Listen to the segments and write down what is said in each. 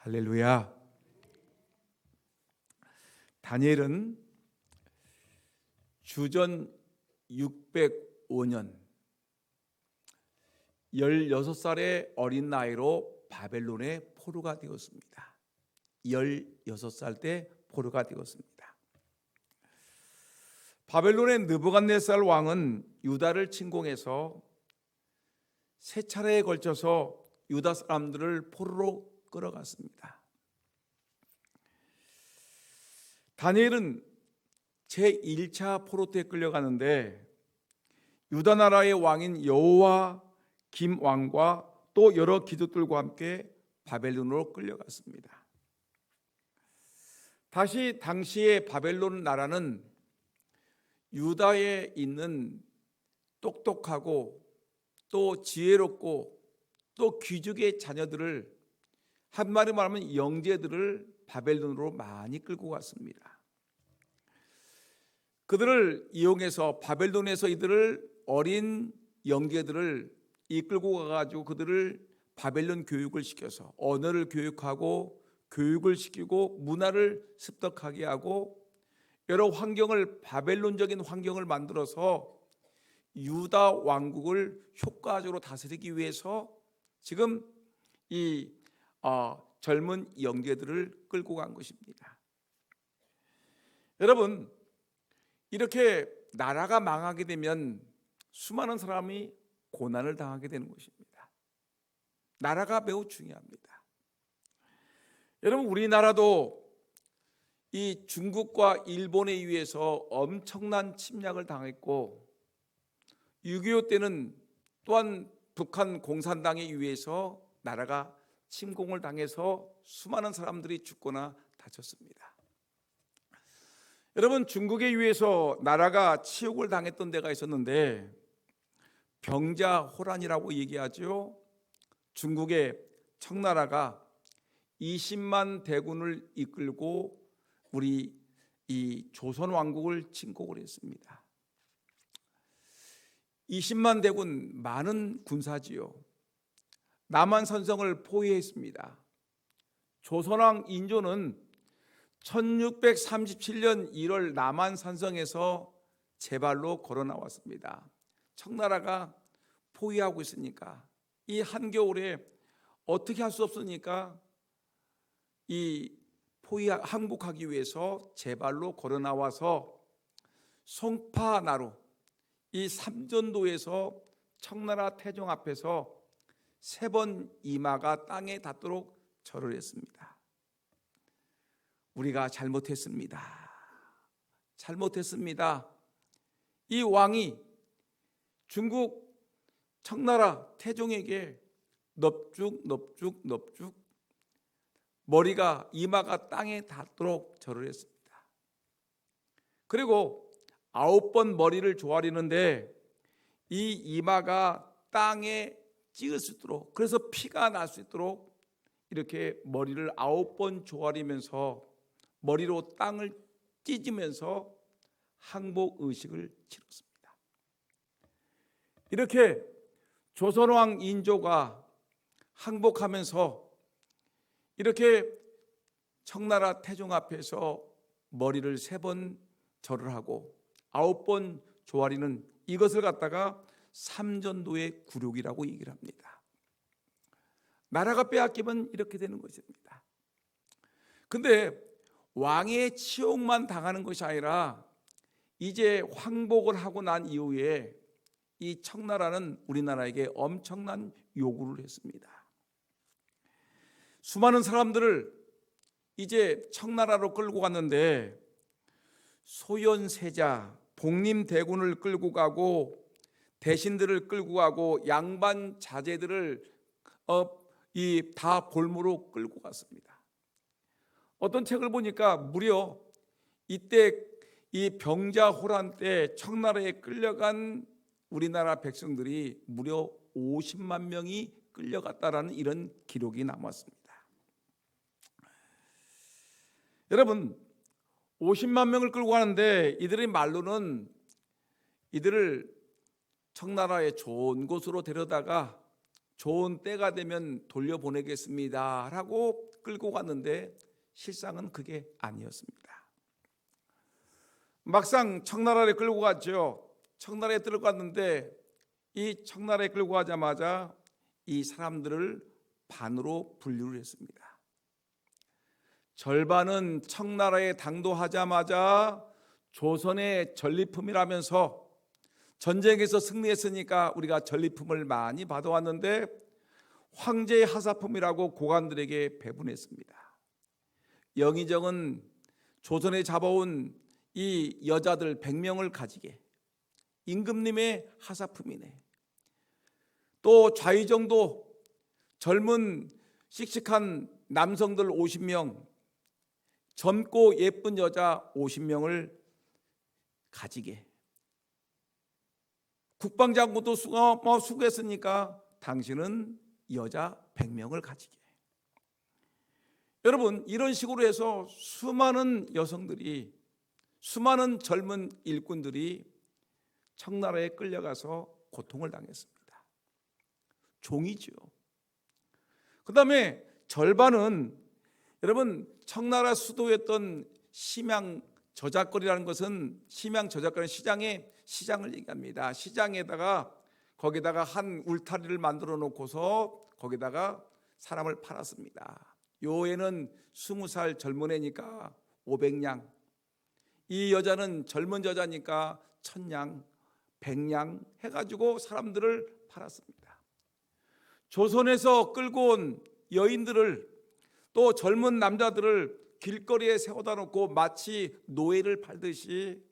할렐루야. 다니엘은 주전 605년 16살의 어린 나이로 바벨론의 포로가 되었습니다. 16살 때 포로가 되었습니다. 바벨론의 느부갓네살 왕은 유다를 침공해서 세 차례에 걸쳐서 유다 사람들을 포로로 끌어갔습니다. 다니엘은 제1차 포로 때 끌려가는데 유다 나라의 왕인 여호와 김 왕과 또 여러 귀족들과 함께 바벨론으로 끌려갔습니다. 다시 당시의 바벨론 나라는 유다에 있는 똑똑하고 또 지혜롭고 또 귀족의 자녀들을, 한마디로 말하면 영재들을 바벨론으로 많이 끌고 갔습니다. 그들을 이용해서 바벨론에서 이들을, 어린 영재들을 이끌고 가가지고 그들을 바벨론 교육을 시켜서 언어를 교육하고 교육을 시키고 문화를 습득하게 하고 여러 환경을, 바벨론적인 환경을 만들어서 유다 왕국을 효과적으로 다스리기 위해서 지금 이 젊은 영재들을 끌고 간 것입니다. 여러분, 이렇게 나라가 망하게 되면 수많은 사람이 고난을 당하게 되는 것입니다. 나라가 매우 중요합니다. 여러분, 우리나라도 이 중국과 일본에 의해서 엄청난 침략을 당했고 6.25 때는 또한 북한 공산당에 의해서 나라가 침공을 당해서 수많은 사람들이 죽거나 다쳤습니다. 여러분, 중국에 의해서 나라가 치욕을 당했던 데가 있었는데 병자호란이라고 얘기하죠. 중국의 청나라가 20만 대군을 이끌고 우리 이 조선 왕국을 침공을 했습니다. 20만 대군, 많은 군사지요. 남한 산성을 포위했습니다. 조선왕 인조는 1637년 1월 남한 산성에서 제발로 걸어 나왔습니다. 청나라가 포위하고 있으니까 이 한겨울에 어떻게 할 수 없으니까 이 항복하기 위해서 제발로 걸어 나와서 송파나루 이 삼전도에서 청나라 태종 앞에서 3번 이마가 땅에 닿도록 절을 했습니다. 우리가 잘못했습니다. 잘못했습니다. 이 왕이 중국 청나라 태종에게 넙죽 머리가, 이마가 땅에 닿도록 절을 했습니다. 그리고 9번 머리를 조아리는데 이 이마가 땅에 찍을 수 있도록, 그래서 피가 날 수 있도록 이렇게 머리를 9번 조아리면서 머리로 땅을 찢으면서 항복 의식을 치렀습니다. 이렇게 조선왕 인조가 항복하면서 이렇게 청나라 태종 앞에서 머리를 3번 절을 하고 9번 조아리는 이것을 갖다가 삼전도의 굴욕이라고 얘기를 합니다. 나라가 빼앗기면 이렇게 되는 것입니다. 근데 왕의 치욕만 당하는 것이 아니라 이제 황복을 하고 난 이후에 이 청나라는 우리나라에게 엄청난 요구를 했습니다. 수많은 사람들을 이제 청나라로 끌고 갔는데 소현세자, 복림대군을 끌고 가고 대신들을 끌고 가고 양반 자제들을 다 볼모로 끌고 갔습니다. 어떤 책을 보니까 무려 이때 이 병자호란 때 청나라에 끌려간 우리나라 백성들이 무려 50만 명이 끌려갔다라는 이런 기록이 남았습니다. 여러분, 50만 명을 끌고 가는데 이들의 말로는 이들을 청나라의 좋은 곳으로 데려다가 좋은 때가 되면 돌려보내겠습니다 라고 끌고 갔는데 실상은 그게 아니었습니다. 막상 청나라에 끌고 갔죠. 청나라에 끌고 갔는데 이 청나라에 끌고 가자마자 이 사람들을 반으로 분류를 했습니다. 절반은 청나라에 당도하자마자 조선의 전리품이라면서 전쟁에서 승리했으니까 우리가 전리품을 많이 받아왔는데 황제의 하사품이라고 고관들에게 배분했습니다. 영의정은 조선에 잡아온 이 여자들 100명을 가지게 임금님의 하사품이네. 또 좌의정도 젊은 씩씩한 남성들 50명, 젊고 예쁜 여자 50명을 가지게. 국방장군도 수고했으니까 당신은 여자 100명을 가지게. 여러분, 이런 식으로 해서 수많은 여성들이, 수많은 젊은 일꾼들이 청나라에 끌려가서 고통을 당했습니다. 종이죠. 그 다음에 절반은, 여러분, 청나라 수도였던 심양 저작거리라는 것은, 심양 저작거리는 시장을 얘기합니다. 시장에다가 거기다가 한 울타리를 만들어 놓고서 거기다가 사람을 팔았습니다. 요 애는 20살 젊은 애니까 500냥, 이 여자는 젊은 여자니까 1000냥, 100냥 해가지고 사람들을 팔았습니다. 조선에서 끌고 온 여인들을, 또 젊은 남자들을 길거리에 세워다 놓고 마치 노예를 팔듯이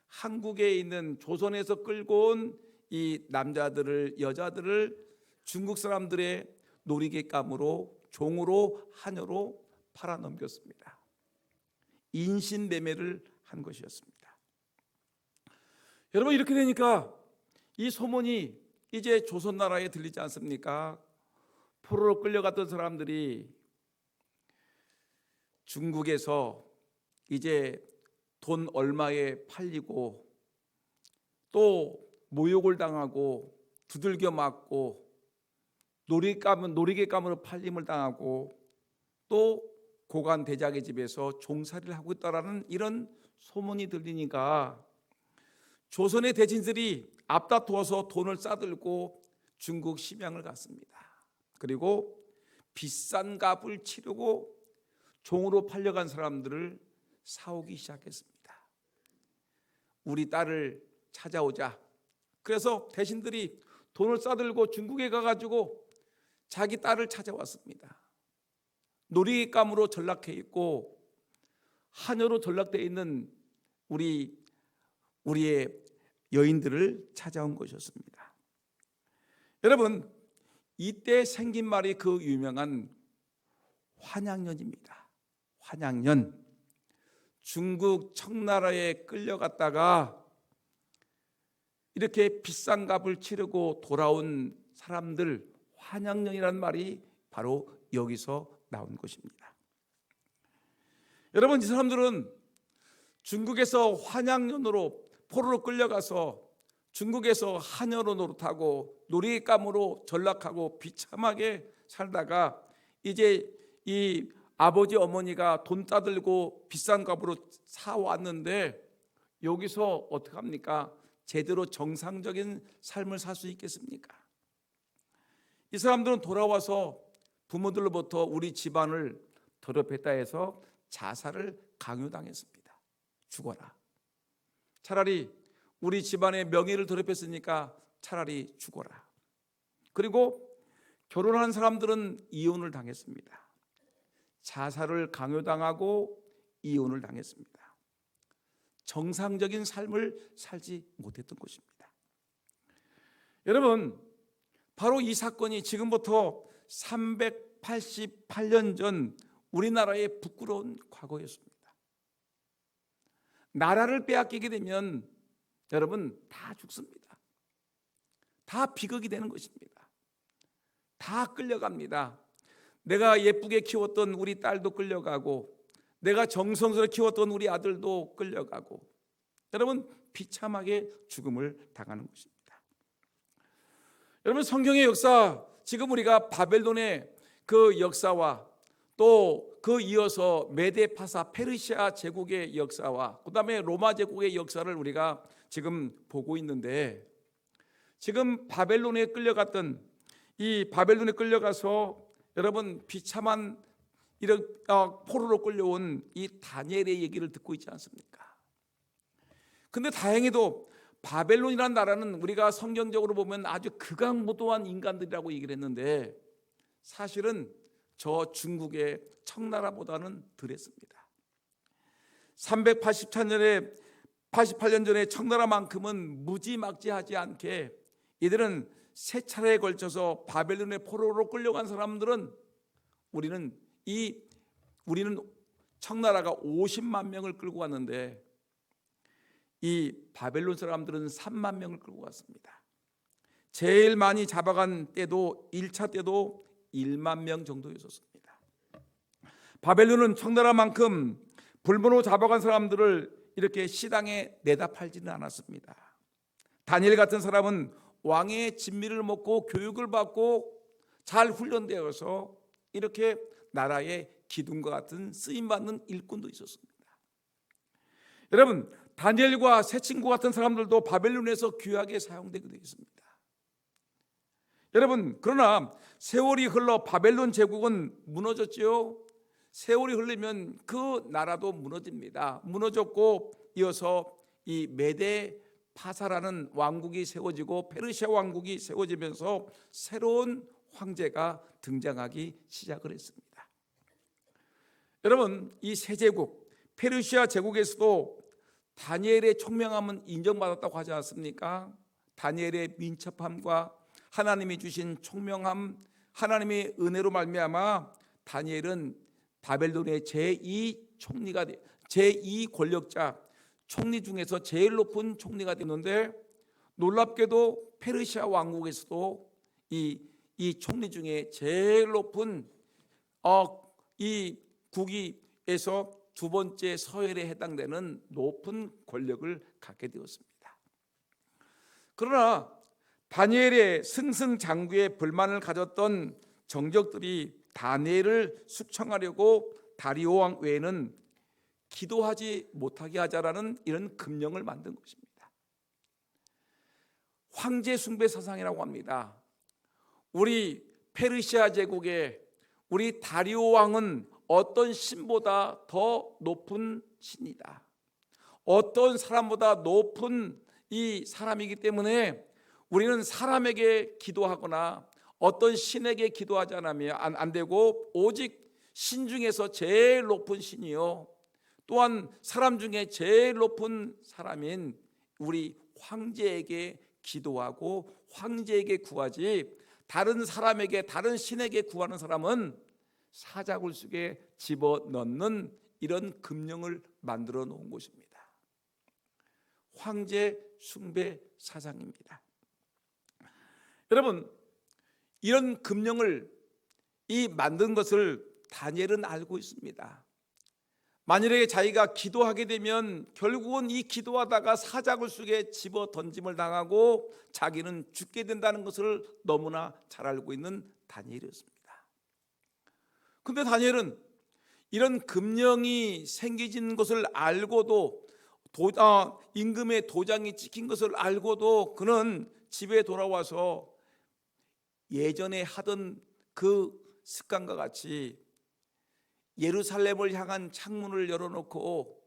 한국에 있는, 조선에서 끌고 온 이 남자들을, 여자들을 중국 사람들의 놀이개감으로, 종으로, 하녀로 팔아넘겼습니다. 인신매매를 한 것이었습니다. 여러분, 이렇게 되니까 이 소문이 이제 조선 나라에 들리지 않습니까? 포로로 끌려갔던 사람들이 중국에서 이제 돈 얼마에 팔리고, 또 모욕을 당하고 두들겨 맞고 놀이개감으로 팔림을 당하고, 또 고관 대작의 집에서 종살이를 하고 있다라는 이런 소문이 들리니까 조선의 대신들이 앞다투어서 돈을 싸들고 중국 심양을 갔습니다. 그리고 비싼 값을 치르고 종으로 팔려간 사람들을 사오기 시작했습니다. 우리 딸을 찾아오자. 그래서 대신들이 돈을 싸들고 중국에 가가지고 자기 딸을 찾아왔습니다. 놀이감으로 전락해 있고 하녀로 전락되어 있는 우리의 여인들을 찾아온 것이었습니다. 여러분, 이때 생긴 말이 그 유명한 환양년입니다. 환양년. 중국 청나라에 끌려갔다가 이렇게 비싼 값을 치르고 돌아온 사람들, 환양년이라는 말이 바로 여기서 나온 것입니다. 여러분, 이 사람들은 중국에서 환양년으로 포로로 끌려가서 중국에서 하녀로 노릇하고 놀이감으로 전락하고 비참하게 살다가 이제 이 아버지 어머니가 돈 따들고 비싼 값으로 사왔는데 여기서 어떡합니까? 제대로 정상적인 삶을 살 수 있겠습니까? 이 사람들은 돌아와서 부모들로부터 우리 집안을 더럽혔다 해서 자살을 강요당했습니다. 죽어라. 차라리 우리 집안의 명예를 더럽혔으니까 차라리 죽어라. 그리고 결혼한 사람들은 이혼을 당했습니다. 자살을 강요당하고 이혼을 당했습니다. 정상적인 삶을 살지 못했던 것입니다. 여러분, 바로 이 사건이 지금부터 388년 전 우리나라의 부끄러운 과거였습니다. 나라를 빼앗기게 되면 여러분 다 죽습니다. 다 비극이 되는 것입니다. 다 끌려갑니다. 내가 예쁘게 키웠던 우리 딸도 끌려가고, 내가 정성스레 키웠던 우리 아들도 끌려가고, 여러분 비참하게 죽음을 당하는 것입니다. 여러분, 성경의 역사, 지금 우리가 바벨론의 그 역사와 또 그 이어서 메데파사 페르시아 제국의 역사와 그 다음에 로마 제국의 역사를 우리가 지금 보고 있는데, 지금 바벨론에 끌려갔던 이 바벨론에 끌려가서 여러분 비참한 이런 포로로 끌려온 이 다니엘의 얘기를 듣고 있지 않습니까? 근데 다행히도 바벨론이라는 나라는 우리가 성경적으로 보면 아주 극악무도한 인간들이라고 얘기를 했는데, 사실은 저 중국의 청나라보다는 덜했습니다. 388년 전에 청나라만큼은 무지막지하지 않게 이들은 세 차례에 걸쳐서 바벨론의 포로로 끌려간 사람들은 우리는 청나라가 50만 명을 끌고 갔는데 이 바벨론 사람들은 3만 명을 끌고 갔습니다. 제일 많이 잡아간 때도 1차 때도 1만 명 정도였었습니다. 바벨론은 청나라만큼 불모로 잡아간 사람들을 이렇게 시당에 내다 팔지는 않았습니다. 다니엘 같은 사람은 왕의 진미를 먹고 교육을 받고 잘 훈련되어서 이렇게 나라의 기둥과 같은 쓰임받는 일꾼도 있었습니다. 여러분, 다니엘과 세 친구 같은 사람들도 바벨론에서 귀하게 사용되게 되어 있습니다. 여러분, 그러나 세월이 흘러 바벨론 제국은 무너졌지요. 세월이 흘리면 그 나라도 무너집니다. 무너졌고 이어서 이 메데 파사라는 왕국이 세워지고 페르시아 왕국이 세워지면서 새로운 황제가 등장하기 시작을 했습니다. 여러분, 이 세 제국 페르시아 제국에서도 다니엘의 총명함은 인정받았다고 하지 않습니까? 다니엘의 민첩함과 하나님이 주신 총명함, 하나님의 은혜로 말미암아 다니엘은 바벨론의 제2 권력자, 총리 중에서 제일 높은 총리가 되는데, 놀랍게도 페르시아 왕국에서도 이 총리 중에 제일 높은 이 국위에서 두 번째 서열에 해당되는 높은 권력을 갖게 되었습니다. 그러나 다니엘의 승승장구에 불만을 가졌던 정적들이 다니엘을 숙청하려고 다리오 왕 외에는 기도하지 못하게 하자라는 이런 금령을 만든 것입니다. 황제 숭배 사상이라고 합니다. 우리 페르시아 제국의 우리 다리오 왕은 어떤 신보다 더 높은 신이다. 어떤 사람보다 높은 이 사람이기 때문에 우리는 사람에게 기도하거나 어떤 신에게 기도하지 않으면 안 되고, 오직 신 중에서 제일 높은 신이요, 또한 사람 중에 제일 높은 사람인 우리 황제에게 기도하고 황제에게 구하지, 다른 사람에게, 다른 신에게 구하는 사람은 사자굴 속에 집어넣는 이런 금령을 만들어 놓은 것입니다. 황제 숭배 사상입니다. 여러분, 이런 금령을 만든 것을 다니엘은 알고 있습니다. 만일에 자기가 기도하게 되면 결국은 이 기도하다가 사자굴 속에 집어 던짐을 당하고 자기는 죽게 된다는 것을 너무나 잘 알고 있는 다니엘이었습니다. 그런데 다니엘은 이런 금령이 생기진 것을 알고도, 임금의 도장이 찍힌 것을 알고도 그는 집에 돌아와서 예전에 하던 그 습관과 같이 예루살렘을 향한 창문을 열어놓고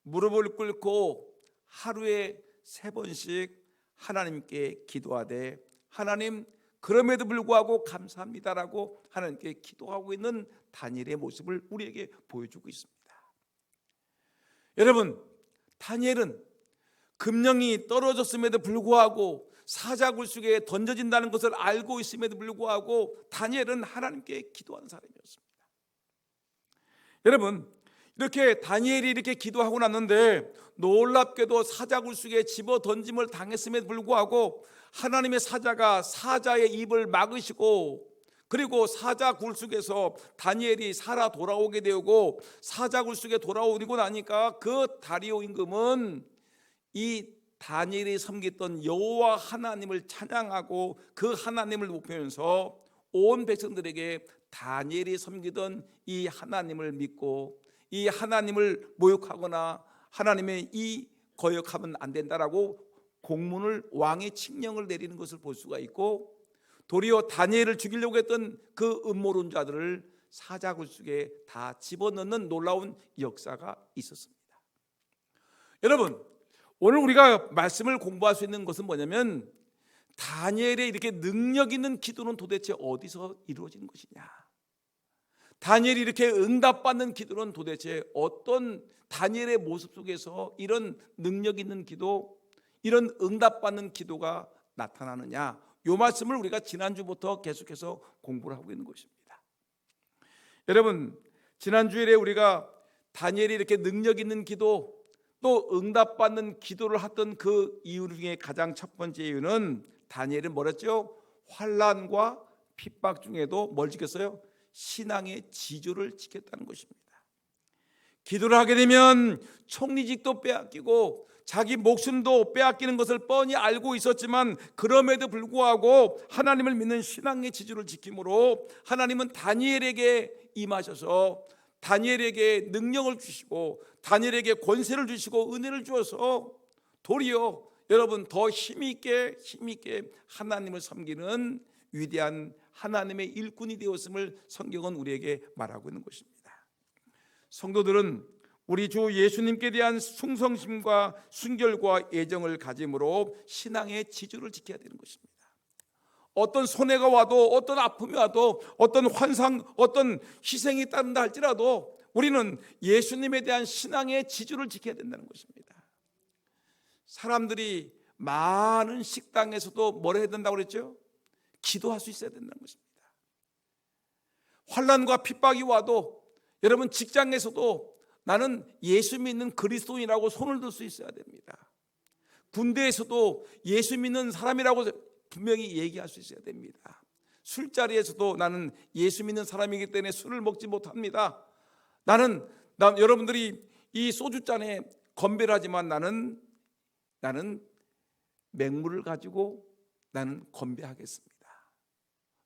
무릎을 꿇고 하루에 3번씩 하나님께 기도하되, 하나님 그럼에도 불구하고 감사합니다라고 하나님께 기도하고 있는 다니엘의 모습을 우리에게 보여주고 있습니다. 여러분, 다니엘은 금령이 떨어졌음에도 불구하고 사자굴 속에 던져진다는 것을 알고 있음에도 불구하고 다니엘은 하나님께 기도하는 사람이었습니다. 여러분, 이렇게 다니엘이 이렇게 기도하고 났는데 놀랍게도 사자굴 속에 집어 던짐을 당했음에도 불구하고 하나님의 사자가 사자의 입을 막으시고, 그리고 사자굴 속에서 다니엘이 살아 돌아오게 되고, 사자굴 속에 돌아오고 나니까 그 다리오 임금은 이 다니엘이 섬겼던 여호와 하나님을 찬양하고 그 하나님을 높이면서 온 백성들에게 다니엘이 섬기던 이 하나님을 믿고 이 하나님을 모욕하거나 하나님의 이 거역하면 안 된다라고 공문을, 왕의 칙령을 내리는 것을 볼 수가 있고, 도리어 다니엘을 죽이려고 했던 그 음모론자들을 사자굴 속에 다 집어넣는 놀라운 역사가 있었습니다. 여러분, 오늘 우리가 말씀을 공부할 수 있는 것은 뭐냐면, 다니엘의 이렇게 능력 있는 기도는 도대체 어디서 이루어진 것이냐, 다니엘이 이렇게 응답받는 기도는 도대체 어떤 다니엘의 모습 속에서 이런 능력 있는 기도, 이런 응답받는 기도가 나타나느냐, 이 말씀을 우리가 지난주부터 계속해서 공부를 하고 있는 것입니다. 여러분, 지난 주일에 우리가 다니엘이 이렇게 능력 있는 기도, 또 응답받는 기도를 했던 그 이유 중에 가장 첫 번째 이유는, 다니엘은 뭐랬죠? 환난과 핍박 중에도 뭘 지켰어요? 신앙의 지조를 지켰다는 것입니다. 기도를 하게 되면 총리직도 빼앗기고 자기 목숨도 빼앗기는 것을 뻔히 알고 있었지만, 그럼에도 불구하고 하나님을 믿는 신앙의 지조를 지킴으로 하나님은 다니엘에게 임하셔서 다니엘에게 능력을 주시고 다니엘에게 권세를 주시고 은혜를 주어서 도리어 여러분 더 힘있게 하나님을 섬기는 위대한 하나님의 일꾼이 되었음을 성경은 우리에게 말하고 있는 것입니다. 성도들은 우리 주 예수님께 대한 충성심과 순결과 애정을 가짐으로 신앙의 지조를 지켜야 되는 것입니다. 어떤 손해가 와도, 어떤 아픔이 와도, 어떤 환상, 어떤 희생이 따른다 할지라도 우리는 예수님에 대한 신앙의 지조를 지켜야 된다는 것입니다. 사람들이 많은 식당에서도 뭘 해야 된다고 그랬죠? 기도할 수 있어야 된다는 것입니다. 환난과 핍박이 와도 여러분 직장에서도 나는 예수 믿는 그리스도인이라고 손을 들 수 있어야 됩니다. 군대에서도 예수 믿는 사람이라고 분명히 얘기할 수 있어야 됩니다. 술자리에서도 나는 예수 믿는 사람이기 때문에 술을 먹지 못합니다. 여러분들이 이 소주잔에 건배를 하지만 나는 맹물을 가지고 나는 건배하겠습니다.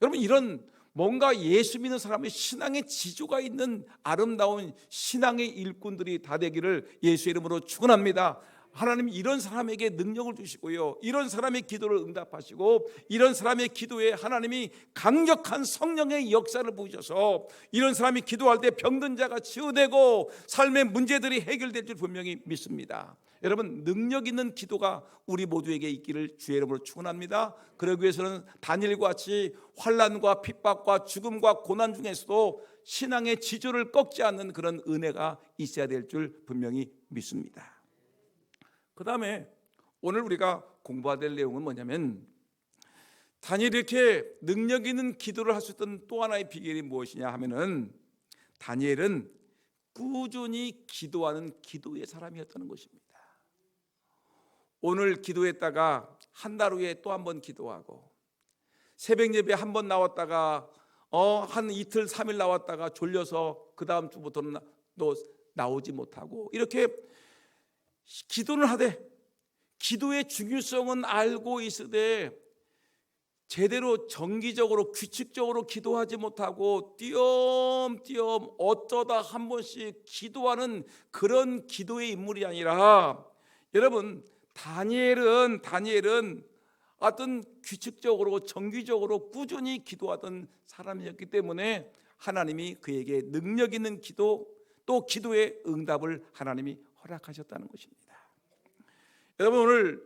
여러분, 이런 뭔가 예수 믿는 사람의 신앙의 지조가 있는 아름다운 신앙의 일꾼들이 다 되기를 예수의 이름으로 축원합니다. 하나님이 이런 사람에게 능력을 주시고요, 이런 사람의 기도를 응답하시고 이런 사람의 기도에 하나님이 강력한 성령의 역사를 부으셔서 이런 사람이 기도할 때 병든 자가 치유되고 삶의 문제들이 해결될 줄 분명히 믿습니다. 여러분, 능력 있는 기도가 우리 모두에게 있기를 주의 이름으로 축원합니다. 그러기 위해서는 다니엘과 같이 환난과 핍박과 죽음과 고난 중에서도 신앙의 지조를 꺾지 않는 그런 은혜가 있어야 될 줄 분명히 믿습니다. 그 다음에 오늘 우리가 공부해야 될 내용은 뭐냐면, 다니엘이 이렇게 능력 있는 기도를 할 수 있던 또 하나의 비결이 무엇이냐 하면은, 다니엘은 꾸준히 기도하는 기도의 사람이었다는 것입니다. 오늘 기도했다가 한 달 후에 또 한 번 기도하고, 새벽 예배 한 번 나왔다가 한 이틀 3일 나왔다가 졸려서 그 다음 주부터는 또 나오지 못하고, 이렇게 기도를 하되 기도의 중요성은 알고 있으되 제대로 정기적으로 규칙적으로 기도하지 못하고 띄엄띄엄 어쩌다 한 번씩 기도하는 그런 기도의 인물이 아니라, 여러분, 다니엘은 어떤 규칙적으로 정기적으로 꾸준히 기도하던 사람이었기 때문에 하나님이 그에게 능력 있는 기도, 또 기도의 응답을 하나님이 허락하셨다는 것입니다. 여러분,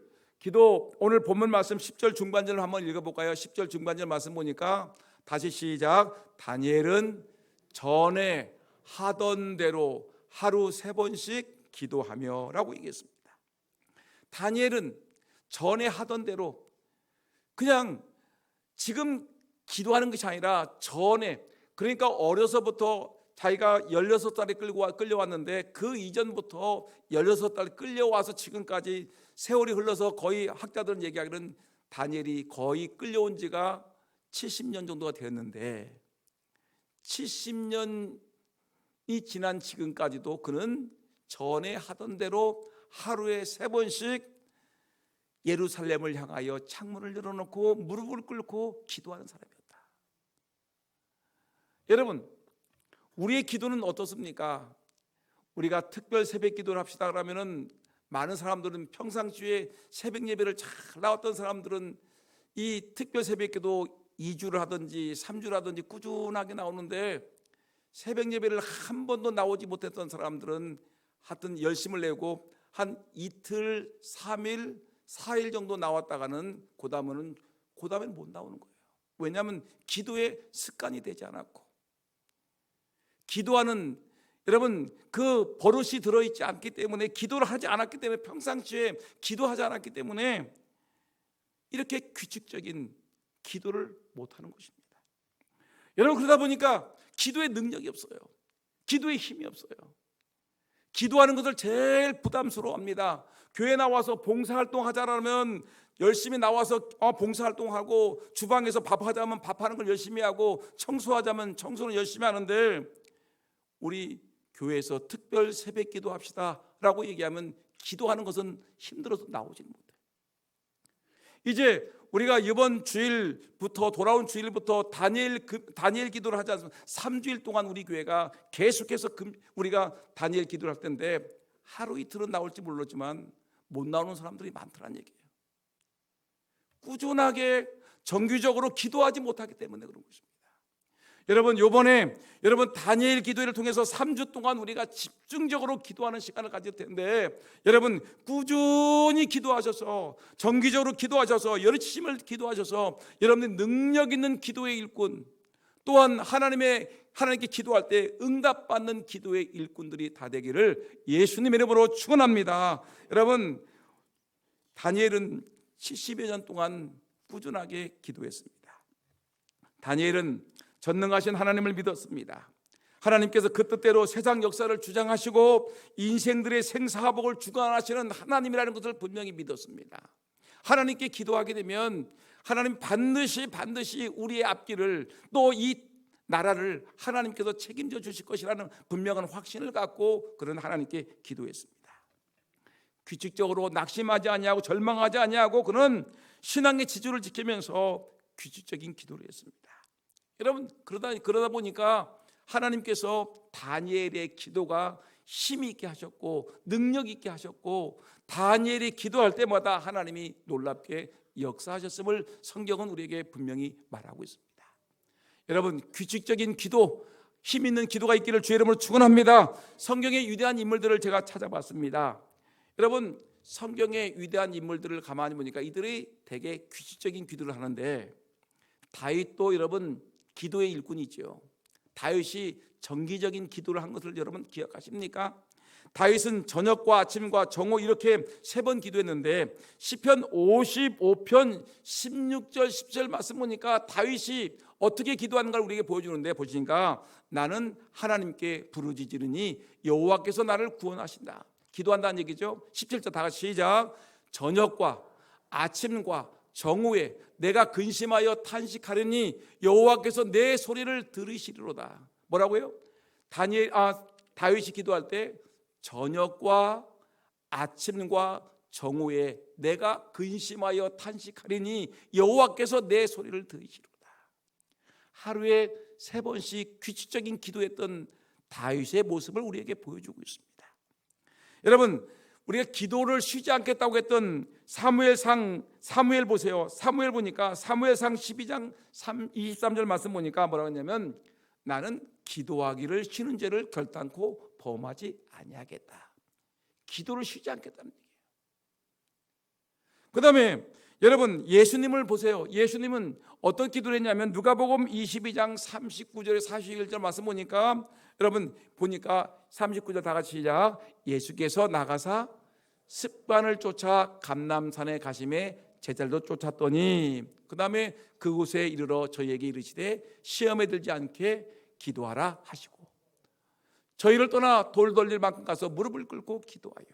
오늘 본문 말씀 10절 중반절을 한번 읽어볼까요? 10절 중반절 말씀 보니까 다시 시작. 다니엘은 전에 하던 대로 하루 3번씩 기도하며 라고 얘기했습니다. 다니엘은 전에 하던 대로, 그냥 지금 기도하는 것이 아니라 전에, 그러니까 어려서부터 자기가 16살에 끌려왔는데 그 이전부터 16살 끌려와서 지금까지 세월이 흘러서 거의 학자들은 얘기하기로는 다니엘이 거의 끌려온 지가 70년 정도가 되었는데, 70년이 지난 지금까지도 그는 전에 하던 대로 하루에 3번씩 예루살렘을 향하여 창문을 열어놓고 무릎을 꿇고 기도하는 사람이었다. 여러분, 우리의 기도는 어떻습니까? 우리가 특별 새벽 기도를 합시다 그러면은 많은 사람들은 평상시에 새벽 예배를 잘 나왔던 사람들은 이 특별 새벽 기도 2주를 하든지 3주를 하든지 꾸준하게 나오는데, 새벽 예배를 한 번도 나오지 못했던 사람들은 하여튼 열심을 내고 한 이틀, 3일, 4일 정도 나왔다가는 그 다음에는 못 나오는 거예요. 왜냐하면 기도의 습관이 되지 않았고, 기도하는 여러분 그 버릇이 들어있지 않기 때문에, 기도를 하지 않았기 때문에, 평상시에 기도하지 않았기 때문에 이렇게 규칙적인 기도를 못하는 것입니다. 여러분, 그러다 보니까 기도의 능력이 없어요. 기도의 힘이 없어요. 기도하는 것을 제일 부담스러워합니다. 교회 나와서 봉사활동 하자라면 열심히 나와서 봉사활동하고, 주방에서 밥하자면 밥하는 걸 열심히 하고, 청소하자면 청소는 열심히 하는데, 우리 교회에서 특별 새벽 기도합시다 라고 얘기하면 기도하는 것은 힘들어서 나오지는 못해요. 이제 우리가 이번 주일부터, 돌아온 주일부터 다니엘 기도를 하지 않습니까? 3주일 동안 우리 교회가 계속해서 우리가 다니엘 기도를 할 텐데, 하루 이틀은 나올지 모르지만 못 나오는 사람들이 많더란 얘기예요. 꾸준하게 정규적으로 기도하지 못하기 때문에 그런 것입니다. 여러분, 요번에 여러분 다니엘 기도회를 통해서 3주 동안 우리가 집중적으로 기도하는 시간을 가질 텐데, 여러분 꾸준히 기도하셔서, 정기적으로 기도하셔서, 열심을 기도하셔서 여러분들 능력 있는 기도의 일꾼, 또한 하나님께 기도할 때 응답받는 기도의 일꾼들이 다 되기를 예수님의 이름으로 축원합니다. 여러분, 다니엘은 70여 년 동안 꾸준하게 기도했습니다. 다니엘은 전능하신 하나님을 믿었습니다. 하나님께서 그 뜻대로 세상 역사를 주장하시고 인생들의 생사화복을 주관하시는 하나님이라는 것을 분명히 믿었습니다. 하나님께 기도하게 되면 하나님 반드시 우리의 앞길을, 또 이 나라를 하나님께서 책임져 주실 것이라는 분명한 확신을 갖고 그런 하나님께 기도했습니다. 규칙적으로 낙심하지 아니하고 절망하지 아니하고 그는 신앙의 지주를 지키면서 규칙적인 기도를 했습니다. 여러분, 그러다 보니까 하나님께서 다니엘의 기도가 힘이 있게 하셨고 능력 있게 하셨고, 다니엘이 기도할 때마다 하나님이 놀랍게 역사하셨음을 성경은 우리에게 분명히 말하고 있습니다. 여러분, 규칙적인 기도, 힘 있는 기도가 있기를 주의 이름으로 축원합니다. 성경의 위대한 인물들을 제가 찾아봤습니다. 여러분, 성경의 위대한 인물들을 가만히 보니까 이들이 되게 규칙적인 기도를 하는데, 다윗도 여러분 기도의 일꾼이죠. 다윗이 정기적인 기도를 한 것을 여러분 기억하십니까? 다윗은 저녁과 아침과 정오 이렇게 3번 기도했는데, 시편 55편 16절 17절 말씀 보니까 다윗이 어떻게 기도하는가를 우리에게 보여주는데, 보시니까 나는 하나님께 부르짖으니 여호와께서 나를 구원하신다. 기도한다는 얘기죠. 17절 다 같이 시작. 저녁과 아침과 정오에 내가 근심하여 탄식하려니 여호와께서 내 소리를 들으시리로다. 뭐라고요? 다윗이 기도할 때 저녁과 아침과 정오에 내가 근심하여 탄식하리니 여호와께서 내 소리를 들으시리로다. 하루에 3번씩 규칙적인 기도했던 다윗의 모습을 우리에게 보여주고 있습니다. 여러분, 우리가 기도를 쉬지 않겠다고 했던 사무엘 보세요. 사무엘 보니까 사무엘상 12장 23절 말씀 보니까 뭐라고 했냐면, 나는 기도하기를 쉬는 죄를 결단코 범하지 아니하겠다. 기도를 쉬지 않겠다는 얘기예요. 그 다음에 여러분, 예수님을 보세요. 예수님은 어떤 기도를 했냐면, 누가복음 22장 39절에 41절 말씀 보니까, 여러분 보니까 39절 다 같이 시작. 예수께서 나가사 습관을 쫓아 감람산에 가심에 제자들도 쫓았더니, 그 다음에 그곳에 이르러 저희에게 이르시되 시험에 들지 않게 기도하라 하시고, 저희를 떠나 돌 돌릴 만큼 가서 무릎을 꿇고 기도하여.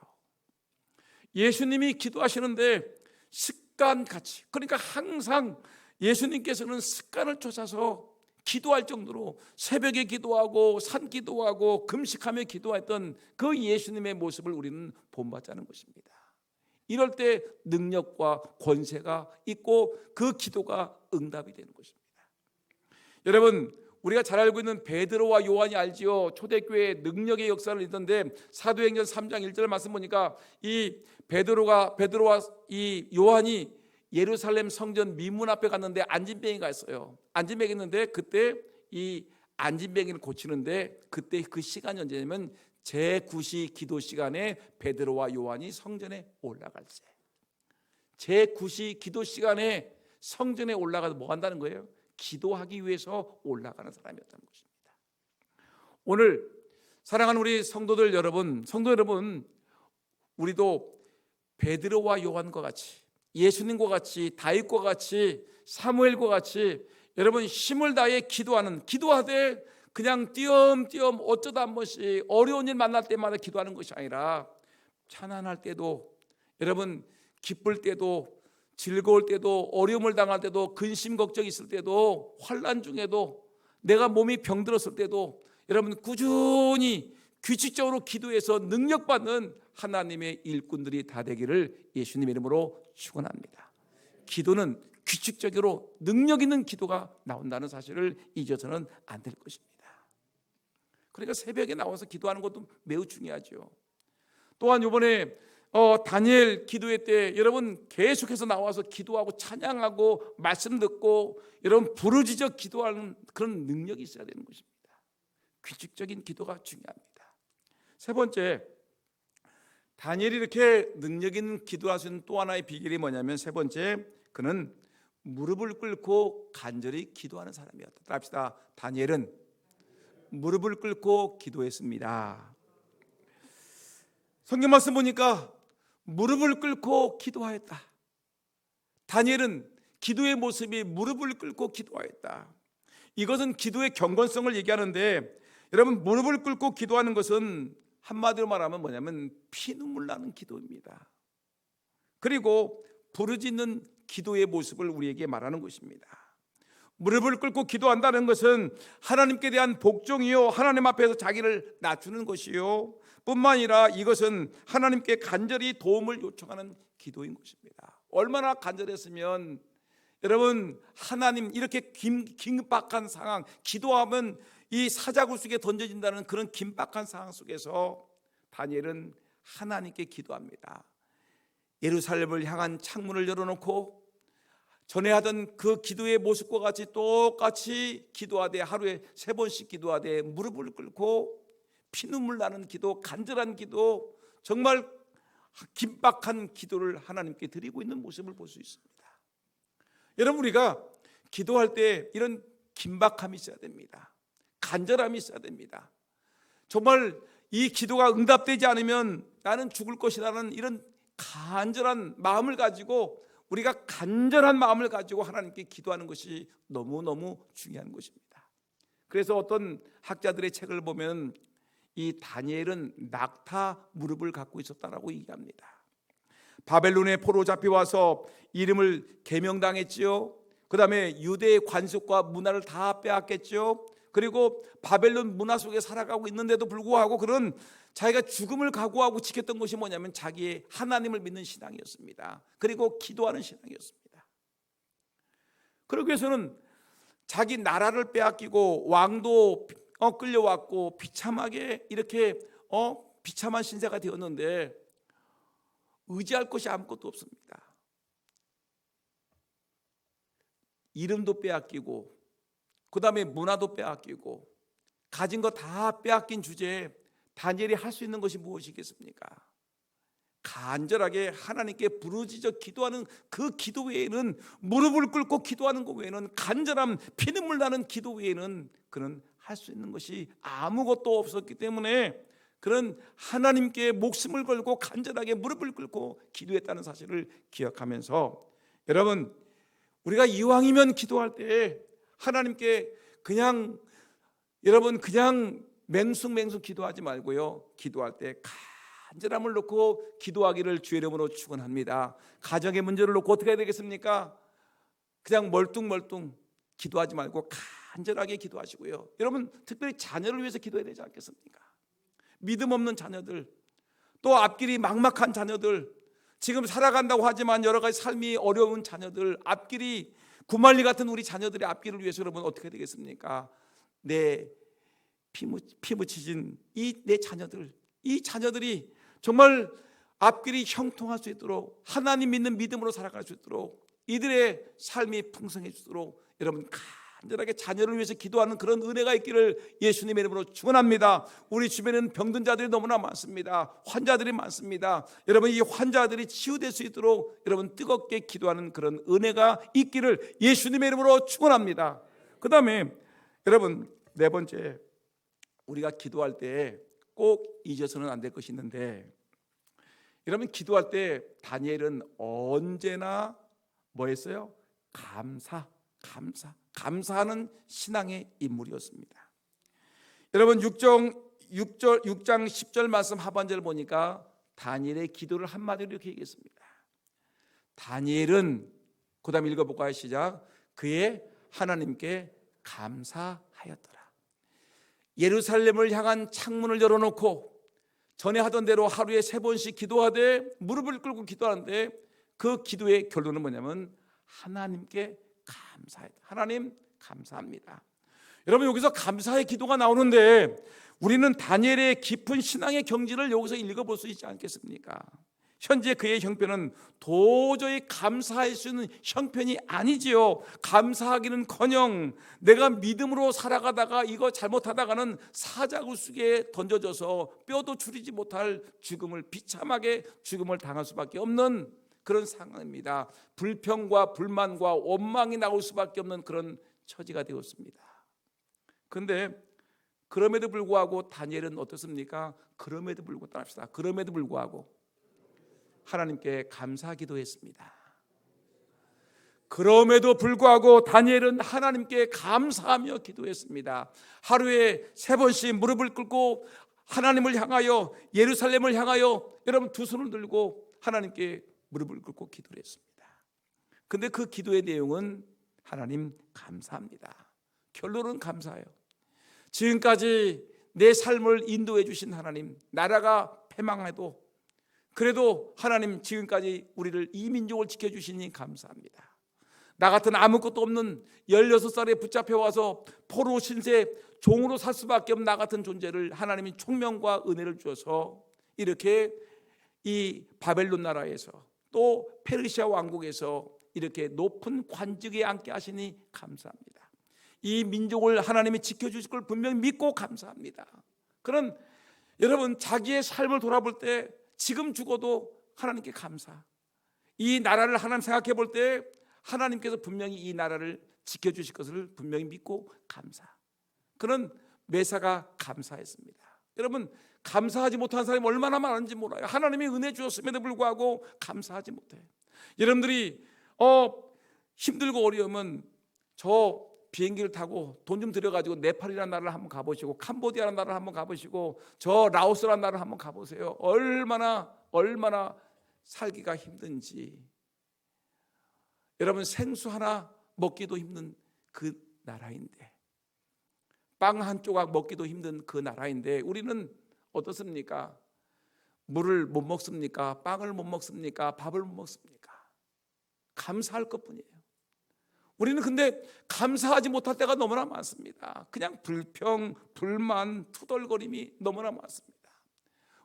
예수님이 기도하시는데 습관같이, 그러니까 항상 예수님께서는 습관을 쫓아서 기도할 정도로 새벽에 기도하고 산기도하고 금식하며 기도했던 그 예수님의 모습을 우리는 본받자는 것입니다. 이럴 때 능력과 권세가 있고 그 기도가 응답이 되는 것입니다. 여러분, 우리가 잘 알고 있는 베드로와 요한이 알지요. 초대교회 능력의 역사를 읽던데 사도행전 3장 1절 말씀 보니까 이 베드로와 이 요한이 예루살렘 성전 미문 앞에 갔는데 안진뱅이가 있어요. 안진뱅이 있는데 그때 이 안진뱅이를 고치는데 그때 그 시간이 언제냐면 제9시 기도 시간에 베드로와 요한이 성전에 올라갈 때, 제9시 기도 시간에 성전에 올라가서 뭐 한다는 거예요? 기도하기 위해서 올라가는 사람이었다는 것입니다. 오늘 사랑하는 우리 성도 여러분, 우리도 베드로와 요한과 같이, 예수님과 같이, 다윗과 같이, 사무엘과 같이 여러분 힘을 다해 기도하되 그냥 띄엄띄엄 어쩌다 한 번씩 어려운 일 만날 때마다 기도하는 것이 아니라 찬양할 때도, 여러분 기쁠 때도, 즐거울 때도, 어려움을 당할 때도, 근심 걱정 있을 때도, 환난 중에도, 내가 몸이 병들었을 때도 여러분 꾸준히 규칙적으로 기도해서 능력받는 하나님의 일꾼들이 다 되기를 예수님 이름으로 축원합니다. 기도는 규칙적으로 능력 있는 기도가 나온다는 사실을 잊어서는 안 될 것입니다. 그러니까 새벽에 나와서 기도하는 것도 매우 중요하죠. 또한 이번에 다니엘 기도회 때 여러분 계속해서 나와서 기도하고 찬양하고 말씀 듣고 여러분 부르짖어 기도하는 그런 능력이 있어야 되는 것입니다. 규칙적인 기도가 중요합니다. 세 번째, 다니엘이 이렇게 능력 있는 기도할 수 있는 또 하나의 비결이 뭐냐면, 세 번째, 그는 무릎을 꿇고 간절히 기도하는 사람이었다. 따라합시다. 다니엘은 무릎을 꿇고 기도했습니다. 성경 말씀 보니까 무릎을 꿇고 기도하였다. 다니엘은 기도의 모습이 무릎을 꿇고 기도하였다. 이것은 기도의 경건성을 얘기하는데, 여러분 무릎을 꿇고 기도하는 것은 한마디로 말하면 뭐냐면 피눈물 나는 기도입니다. 그리고 부르짖는 기도의 모습을 우리에게 말하는 것입니다. 무릎을 꿇고 기도한다는 것은 하나님께 대한 복종이요, 하나님 앞에서 자기를 낮추는 것이요, 뿐만 아니라 이것은 하나님께 간절히 도움을 요청하는 기도인 것입니다. 얼마나 간절했으면 여러분 하나님 이렇게 긴박한 상황, 기도하면 이 사자굴 속에 던져진다는 그런 긴박한 상황 속에서 다니엘은 하나님께 기도합니다. 예루살렘을 향한 창문을 열어놓고 전에 하던 그 기도의 모습과 같이 똑같이 기도하되, 하루에 3번씩 기도하되 무릎을 꿇고 피눈물 나는 기도, 간절한 기도, 정말 긴박한 기도를 하나님께 드리고 있는 모습을 볼 수 있습니다. 여러분 우리가 기도할 때 이런 긴박함이 있어야 됩니다. 간절함이 있어야 됩니다. 정말 이 기도가 응답되지 않으면 나는 죽을 것이라는 이런 간절한 마음을 가지고, 우리가 간절한 마음을 가지고 하나님께 기도하는 것이 너무너무 중요한 것입니다. 그래서 어떤 학자들의 책을 보면 이 다니엘은 낙타 무릎을 갖고 있었다라고 얘기합니다. 바벨론의 포로 잡혀와서 이름을 계명당했지요. 그 다음에 유대의 관습과 문화를 다 빼앗겼죠. 그리고 바벨론 문화 속에 살아가고 있는데도 불구하고 그런 자기가 죽음을 각오하고 지켰던 것이 뭐냐면 자기의 하나님을 믿는 신앙이었습니다. 그리고 기도하는 신앙이었습니다. 그러기 위해서는 자기 나라를 빼앗기고 왕도 끌려왔고 비참하게 이렇게 비참한 신세가 되었는데 의지할 것이 아무것도 없습니다. 이름도 빼앗기고 그 다음에 문화도 빼앗기고 가진 거 다 빼앗긴 주제에 다니엘이 할 수 있는 것이 무엇이겠습니까? 간절하게 하나님께 부르짖어 기도하는 그 기도 외에는, 무릎을 꿇고 기도하는 것 외에는, 간절함 피눈물 나는 기도 외에는 그는 할 수 있는 것이 아무것도 없었기 때문에 그런 하나님께 목숨을 걸고 간절하게 무릎을 꿇고 기도했다는 사실을 기억하면서, 여러분 우리가 이왕이면 기도할 때 하나님께 그냥 맹숭맹숭 기도하지 말고요, 기도할 때 간절함을 놓고 기도하기를 주의 이름으로 축원합니다. 가정의 문제를 놓고 어떻게 해야 되겠습니까? 그냥 멀뚱멀뚱 기도하지 말고 간절하게 기도하시고요. 여러분 특별히 자녀를 위해서 기도해야 되지 않겠습니까? 믿음 없는 자녀들, 또 앞길이 막막한 자녀들, 지금 살아간다고 하지만 여러 가지 삶이 어려운 자녀들, 앞길이 구말리 같은 우리 자녀들의 앞길을 위해서 여러분 어떻게 되겠습니까? 내 피 묻히진 내 자녀들, 이 자녀들이 정말 앞길이 형통할 수 있도록, 하나님 믿는 믿음으로 살아갈 수 있도록, 이들의 삶이 풍성해지도록 여러분 간절하게 자녀를 위해서 기도하는 그런 은혜가 있기를 예수님의 이름으로 축원합니다. 우리 주변에는 병든 자들이 너무나 많습니다. 환자들이 많습니다. 여러분 이 환자들이 치유될 수 있도록 여러분 뜨겁게 기도하는 그런 은혜가 있기를 예수님의 이름으로 축원합니다. 그 다음에 여러분 네 번째, 우리가 기도할 때 꼭 잊어서는 안 될 것이 있는데, 여러분 기도할 때 다니엘은 언제나 뭐 했어요? 감사하는 신앙의 인물이었습니다. 여러분 6장 10절 말씀 하반절 보니까 다니엘의 기도를 한마디로 이렇게 얘기했습니다. 다니엘은, 그 다음 읽어볼까요? 시작. 그의 하나님께 감사하였더라. 예루살렘을 향한 창문을 열어놓고 전에 하던 대로 하루에 3번씩 기도하되 무릎을 꿇고 기도하는데, 그 기도의 결론은 뭐냐면 하나님께 감사했다. 하나님 감사합니다. 여러분 여기서 감사의 기도가 나오는데 우리는 다니엘의 깊은 신앙의 경지를 여기서 읽어볼 수 있지 않겠습니까? 현재 그의 형편은 도저히 감사할 수 있는 형편이 아니지요. 감사하기는커녕 내가 믿음으로 살아가다가 이거 잘못하다가는 사자굴 속에 던져져서 뼈도 추리지 못할 죽음을, 비참하게 죽음을 당할 수밖에 없는 그런 상황입니다. 불평과 불만과 원망이 나올 수밖에 없는 그런 처지가 되었습니다. 그런데 그럼에도 불구하고 다니엘은 어떻습니까? 그럼에도 불구하고 하나님께 감사하기도 했습니다. 그럼에도 불구하고 다니엘은 하나님께 감사하며 기도했습니다. 하루에 3번씩 무릎을 꿇고 하나님을 향하여, 예루살렘을 향하여 여러분 두 손을 들고 하나님께 무릎을 꿇고 기도를 했습니다. 근데 그 기도의 내용은 하나님 감사합니다. 결론은 감사해요. 지금까지 내 삶을 인도해 주신 하나님, 나라가 패망해도 그래도 하나님 지금까지 우리를, 이 민족을 지켜주시니 감사합니다. 나 같은 아무것도 없는 16살에 붙잡혀와서 포로 신세 종으로 살 수밖에 없는 나 같은 존재를 하나님이 총명과 은혜를 주셔서 이렇게 이 바벨론 나라에서 또 페르시아 왕국에서 이렇게 높은 관직에 앉게 하시니 감사합니다. 이 민족을 하나님이 지켜주실 걸 분명히 믿고 감사합니다. 그런 여러분 자기의 삶을 돌아볼 때 지금 죽어도 하나님께 감사, 이 나라를 하나님 생각해 볼 때 하나님께서 분명히 이 나라를 지켜주실 것을 분명히 믿고 감사, 그런 매사가 감사했습니다. 여러분 감사하지 못한 사람이 얼마나 많은지 몰라요. 하나님이 은혜 주셨음에도 불구하고 감사하지 못해. 여러분들이 힘들고 어려우면 저 비행기를 타고 돈 좀 들여가지고 네팔이라는 나라를 한번 가보시고, 캄보디아라는 나라를 한번 가보시고, 저 라오스라는 나라를 한번 가보세요. 얼마나 살기가 힘든지. 여러분 생수 하나 먹기도 힘든 그 나라인데, 빵 한 조각 먹기도 힘든 그 나라인데 우리는 어떻습니까? 물을 못 먹습니까? 빵을 못 먹습니까? 밥을 못 먹습니까? 감사할 것뿐이에요. 우리는 근데 감사하지 못할 때가 너무나 많습니다. 그냥 불평, 불만, 투덜거림이 너무나 많습니다.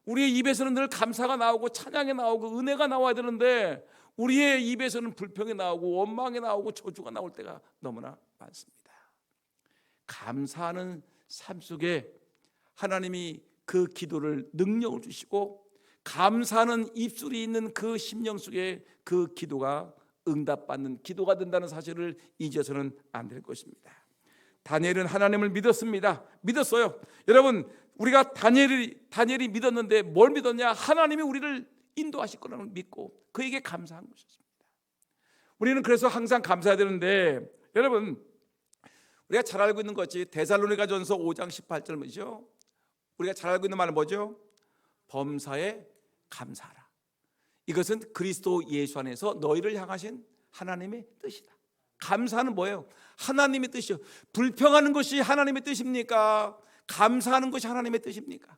우리의 입에서는 늘 감사가 나오고 찬양이 나오고 은혜가 나와야 되는데 우리의 입에서는 불평이 나오고 원망이 나오고 저주가 나올 때가 너무나 많습니다. 감사하는 삶 속에 하나님이 그 기도를 능력을 주시고, 감사하는 입술이 있는 그 심령 속에 그 기도가 응답받는 기도가 된다는 사실을 잊어서는 안 될 것입니다. 다니엘은 하나님을 믿었어요. 여러분 우리가 다니엘이 믿었는데 뭘 믿었냐? 하나님이 우리를 인도하실 거라는 걸 믿고 그에게 감사한 것이었습니다. 우리는 그래서 항상 감사해야 되는데, 여러분 우리가 잘 알고 있는 것이 데살로니가전서 5장 18절이죠. 우리가 잘 알고 있는 말은 뭐죠? 범사에 감사하라. 이것은 그리스도 예수 안에서 너희를 향하신 하나님의 뜻이다. 감사는 뭐예요? 하나님의 뜻이요. 불평하는 것이 하나님의 뜻입니까? 감사하는 것이 하나님의 뜻입니까?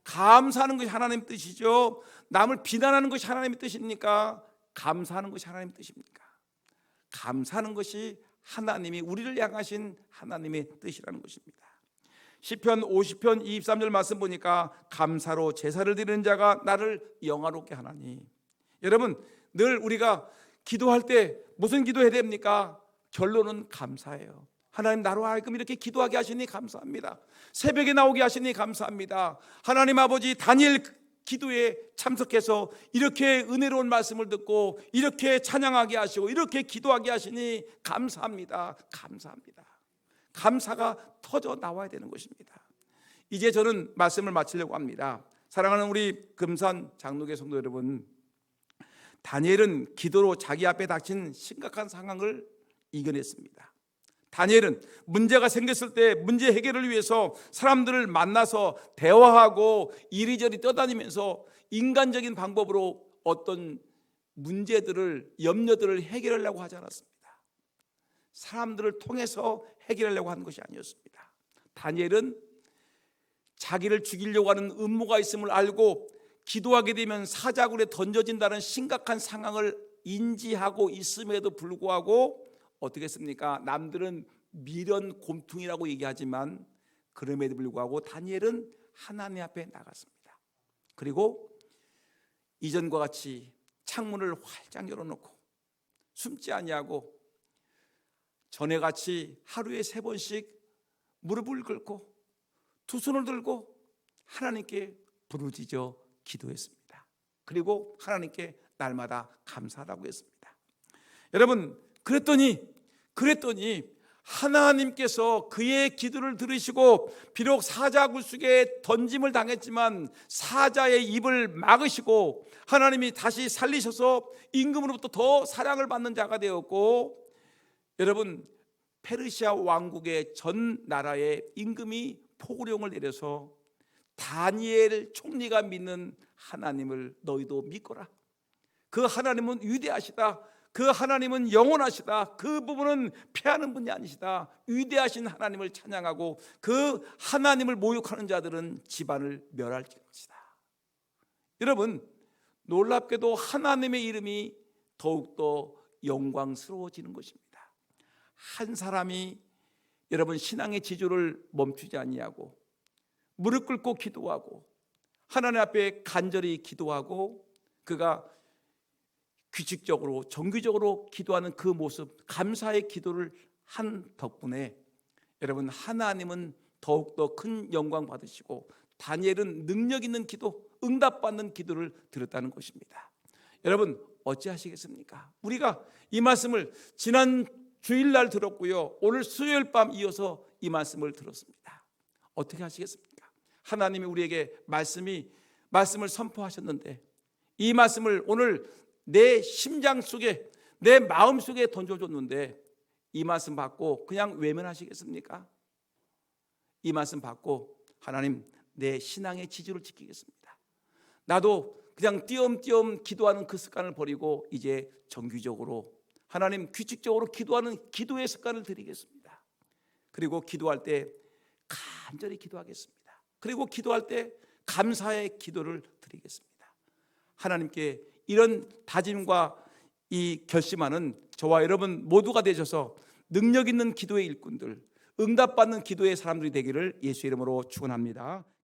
감사하는 것이 하나님의 뜻이죠. 남을 비난하는 것이 하나님의 뜻입니까? 감사하는 것이 하나님의 뜻입니까? 감사하는 것이 하나님이 우리를 향하신 하나님의 뜻이라는 것입니다. 시편 50편 23절 말씀 보니까 감사로 제사를 드리는 자가 나를 영화롭게 하나니. 여러분, 늘 우리가 기도할 때 무슨 기도해야 됩니까? 결론은 감사예요. 하나님, 나로 하여금 이렇게 기도하게 하시니 감사합니다. 새벽에 나오게 하시니 감사합니다. 하나님 아버지, 다니엘 기도에 참석해서 이렇게 은혜로운 말씀을 듣고 이렇게 찬양하게 하시고 이렇게 기도하게 하시니 감사합니다. 감사합니다. 감사가 터져 나와야 되는 것입니다. 이제 저는 말씀을 마치려고 합니다. 사랑하는 우리 금산 장로교 성도 여러분, 다니엘은 기도로 자기 앞에 닥친 심각한 상황을 이겨냈습니다. 다니엘은 문제가 생겼을 때 문제 해결을 위해서 사람들을 만나서 대화하고 이리저리 떠다니면서 인간적인 방법으로 어떤 문제들을, 염려들을 해결하려고 하지 않았습니다. 사람들을 통해서 해결하려고 하는 것이 아니었습니다. 다니엘은 자기를 죽이려고 하는 음모가 있음을 알고 기도하게 되면 사자굴에 던져진다는 심각한 상황을 인지하고 있음에도 불구하고 어떻게 했습니까? 남들은 미련 곰퉁이라고 얘기하지만 그럼에도 불구하고 다니엘은 하나님 앞에 나갔습니다. 그리고 이전과 같이 창문을 활짝 열어놓고 숨지 아니하고 전에 같이 하루에 3번씩 무릎을 꿇고 두 손을 들고 하나님께 부르짖어 기도했습니다. 그리고 하나님께 날마다 감사하다고 했습니다. 여러분, 그랬더니 하나님께서 그의 기도를 들으시고 비록 사자굴 속에 던짐을 당했지만 사자의 입을 막으시고 하나님이 다시 살리셔서 임금으로부터 더 사랑을 받는 자가 되었고, 여러분, 페르시아 왕국의 전 나라의 임금이 포고령을 내려서 다니엘 총리가 믿는 하나님을 너희도 믿거라. 그 하나님은 위대하시다. 그 하나님은 영원하시다. 그 부분은 패하는 분이 아니시다. 위대하신 하나님을 찬양하고 그 하나님을 모욕하는 자들은 집안을 멸할 것이다. 여러분, 놀랍게도 하나님의 이름이 더욱더 영광스러워지는 것입니다. 한 사람이 여러분 신앙의 지조를 멈추지 아니하고 무릎 꿇고 기도하고 하나님 앞에 간절히 기도하고 그가 규칙적으로 정기적으로 기도하는 그 모습, 감사의 기도를 한 덕분에 여러분 하나님은 더욱더 큰 영광 받으시고 다니엘은 능력 있는 기도, 응답받는 기도를 드렸다는 것입니다. 여러분, 어찌하시겠습니까? 우리가 이 말씀을 지난 주일날 들었고요, 오늘 수요일 밤 이어서 이 말씀을 들었습니다. 어떻게 하시겠습니까? 하나님이 우리에게 말씀을 선포하셨는데 이 말씀을 오늘 내 심장 속에, 내 마음 속에 던져줬는데 이 말씀 받고 그냥 외면하시겠습니까? 이 말씀 받고 하나님, 내 신앙의 지지를 지키겠습니다. 나도 그냥 띄엄띄엄 기도하는 그 습관을 버리고 이제 정기적으로 하나님, 규칙적으로 기도하는 기도의 습관을 드리겠습니다. 그리고 기도할 때 간절히 기도하겠습니다. 그리고 기도할 때 감사의 기도를 드리겠습니다. 하나님께 이런 다짐과 이 결심하는 저와 여러분 모두가 되셔서 능력 있는 기도의 일꾼들, 응답받는 기도의 사람들이 되기를 예수의 이름으로 축원합니다.